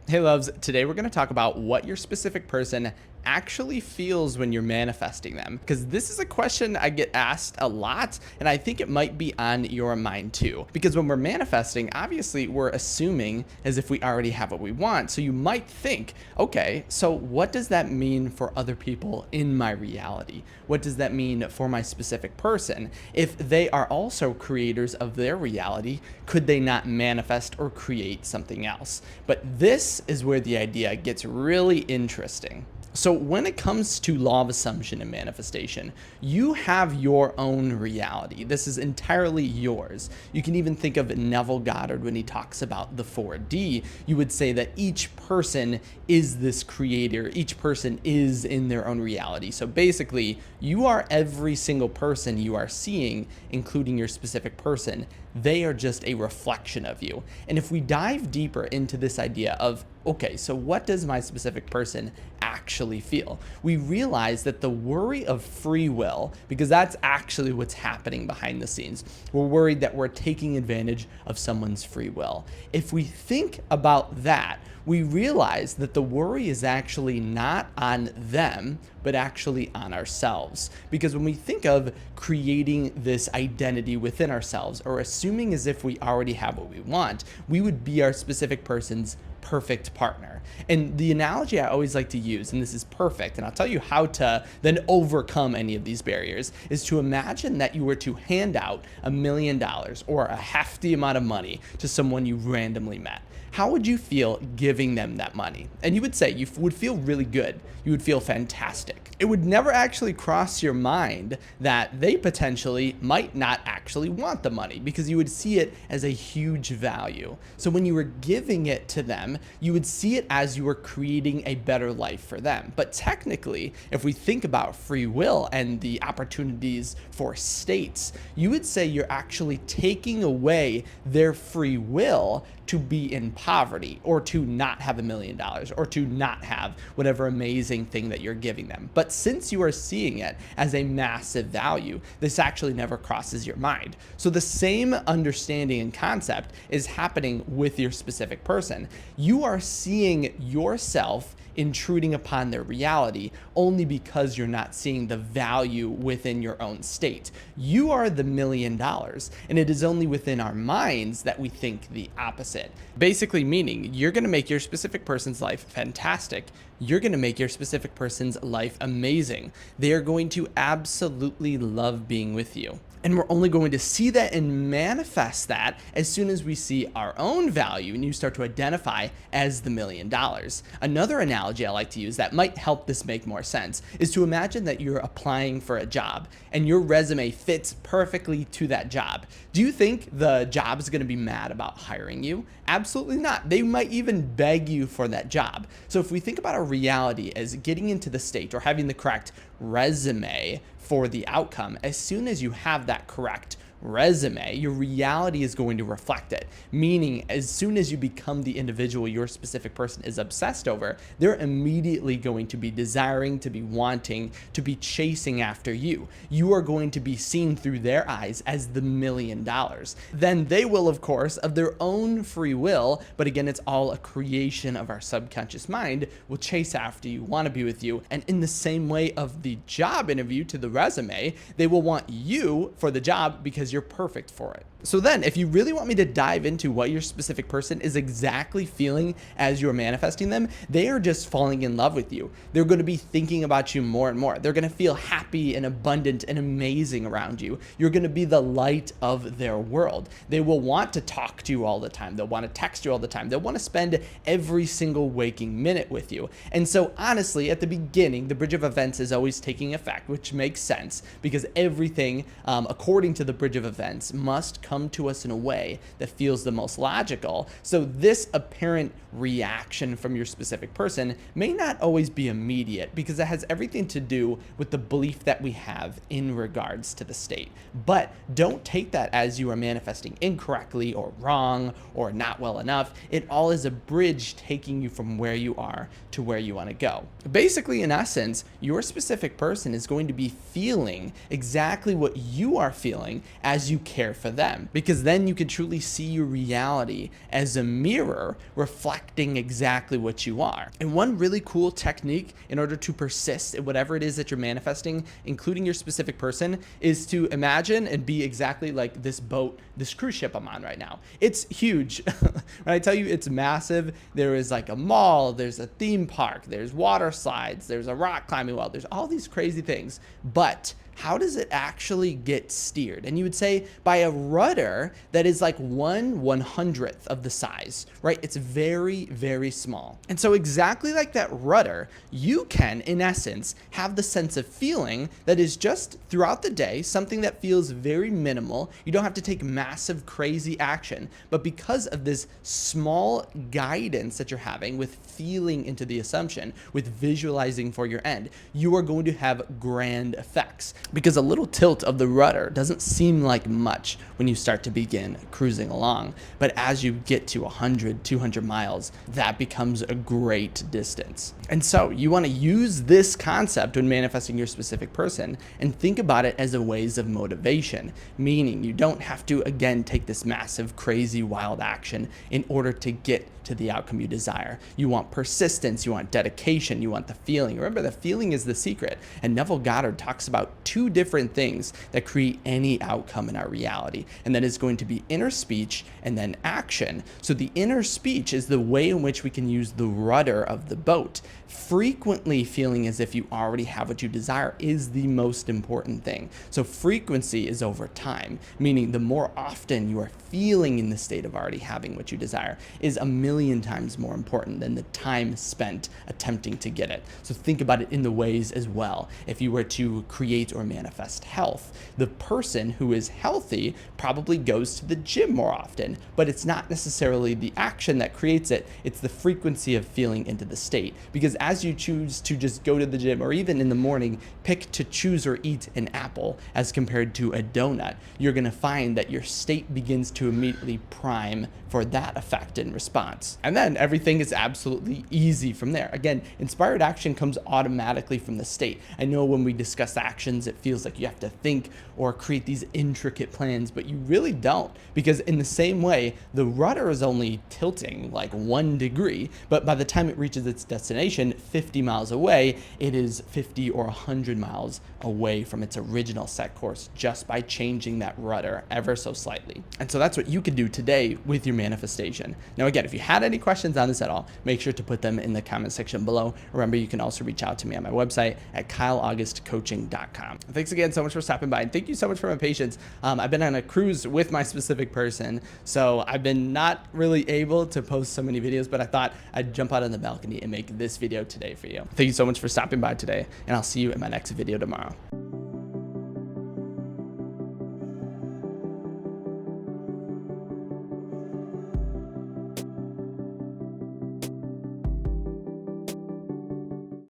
Hey loves, today we're going to talk about what your specific person actually feels when you're manifesting them. Because this is a question I get asked a lot, and I think it might be on your mind too. Because when we're manifesting, obviously we're assuming as if we already have what we want. So you might think, okay, so what does that mean for other people in my reality? What does that mean for my specific person? If they are also creators of their reality, could they not manifest or create something else? But this is where the idea gets really interesting. So, when it comes to law of assumption and manifestation, you have your own reality. This is entirely yours. You can even think of Neville Goddard when he talks about the 4D. You would say that each person is this creator, each person is in their own reality. So, basically, you are every single person you are seeing, including your specific person. They are just a reflection of you. And if we dive deeper into this idea of, okay, so what does my specific person actually feel? We realize that the worry of free will, because that's actually what's happening behind the scenes. We're worried that we're taking advantage of someone's free will. If we think about that, we realize that the worry is actually not on them, but actually on ourselves. Because when we think of creating this identity within ourselves or assuming as if we already have what we want, we would be our specific person's perfect partner. And the analogy I always like to use, and this is perfect, and I'll tell you how to then overcome any of these barriers, is to imagine that you were to hand out $1 million or a hefty amount of money to someone you randomly met. How would you feel giving them that money? And you would say you would feel really good. You would feel fantastic. It would never actually cross your mind that they potentially might not actually want the money because you would see it as a huge value. So when you were giving it to them, you would see it as you were creating a better life for them. But technically, if we think about free will and the opportunities for states, you would say you're actually taking away their free will to be in poverty or to not have $1 million or to not have whatever amazing thing that you're giving them. But since you are seeing it as a massive value, this actually never crosses your mind. So the same understanding and concept is happening with your specific person. You are seeing yourself intruding upon their reality only because you're not seeing the value within your own state. You are the $1 million, and it is only within our minds that we think the opposite. Basically, meaning you're going to make your specific person's life fantastic. You're going to make your specific person's life amazing. They are going to absolutely love being with you. And we're only going to see that and manifest that as soon as we see our own value and you start to identify as the $1 million. Another analogy I like to use that might help this make more sense is to imagine that you're applying for a job and your resume fits perfectly to that job. Do you think the job is going to be mad about hiring you? Absolutely not. They might even beg you for that job. So if we think about our reality as getting into the state or having the correct resume for the outcome, as soon as you have that correct resume, your reality is going to reflect it. Meaning, as soon as you become the individual your specific person is obsessed over, they're immediately going to be desiring, to be wanting, to be chasing after you. You are going to be seen through their eyes as the $1 million. Then they will, of course, of their own free will, but again, it's all a creation of our subconscious mind, will chase after you, want to be with you. And in the same way of the job interview to the resume, they will want you for the job because you're perfect for it. So then, if you really want me to dive into what your specific person is exactly feeling as you're manifesting them, they are just falling in love with you. They're going to be thinking about you more and more. They're going to feel happy and abundant and amazing around you. You're going to be the light of their world. They will want to talk to you all the time. They'll want to text you all the time. They'll want to spend every single waking minute with you. And so honestly, at the beginning, the bridge of events is always taking effect, which makes sense because everything, according to the bridge of events, must come to us in a way that feels the most logical. So this apparent reaction from your specific person may not always be immediate because it has everything to do with the belief that we have in regards to the state. But don't take that as you are manifesting incorrectly or wrong or not well enough. It all is a bridge taking you from where you are to where you want to go. Basically, in essence, your specific person is going to be feeling exactly what you are feeling as you care for them, because then you can truly see your reality as a mirror reflecting exactly what you are. And one really cool technique in order to persist in whatever it is that you're manifesting, including your specific person, is to imagine and be exactly like this boat, this cruise ship I'm on right now. It's huge. When I tell you it's massive, there is like a mall, there's a theme park, there's water slides, there's a rock climbing wall, there's all these crazy things. But how does it actually get steered? And you would say by a rudder that is like 1/100th of the size, right? It's very, very small. And so exactly like that rudder, you can, in essence, have the sense of feeling that is just throughout the day, something that feels very minimal. You don't have to take massive, crazy action, but because of this small guidance that you're having with feeling into the assumption, with visualizing for your end, you are going to have grand effects. Because a little tilt of the rudder doesn't seem like much when you start to begin cruising along. But as you get to 100, 200 miles, that becomes a great distance. And so you want to use this concept when manifesting your specific person and think about it as a ways of motivation, meaning you don't have to, again, take this massive, crazy, wild action in order to get to the outcome you desire. You want persistence, you want dedication, you want the feeling. Remember, the feeling is the secret. And Neville Goddard talks about two different things that create any outcome in our reality. And that is going to be inner speech and then action. So the inner speech is the way in which we can use the rudder of the boat. Frequently feeling as if you already have what you desire is the most important thing. So frequency is over time, meaning the more often you are feeling in the state of already having what you desire is 1,000,000 times more important than the time spent attempting to get it. So think about it in the ways as well. If you were to create or manifest health, the person who is healthy probably goes to the gym more often, but it's not necessarily the action that creates it, it's the frequency of feeling into the state. Because as you choose to just go to the gym, or even in the morning pick to choose or eat an apple as compared to a donut, you're going to find that your state begins to immediately prime for that effect and response. And then everything is absolutely easy from there. Again, inspired action comes automatically from the state. I know when we discuss actions, it feels like you have to think or create these intricate plans, but you really don't, because in the same way, the rudder is only tilting like 1 degree, but by the time it reaches its destination 50 miles away, it is 50 or 100 miles away from its original set course just by changing that rudder ever so slightly. And so that's what you can do today with your manifestation. Now, again, if you had any questions on this at all, make sure to put them in the comment section below. Remember, you can also reach out to me on my website at kyleaugustcoaching.com. Thanks again so much for stopping by, and thank you so much for my patience. I've been on a cruise with my specific person, so I've been not really able to post so many videos, but I thought I'd jump out on the balcony and make this video today for you. Thank you so much for stopping by today, and I'll see you in my next video tomorrow.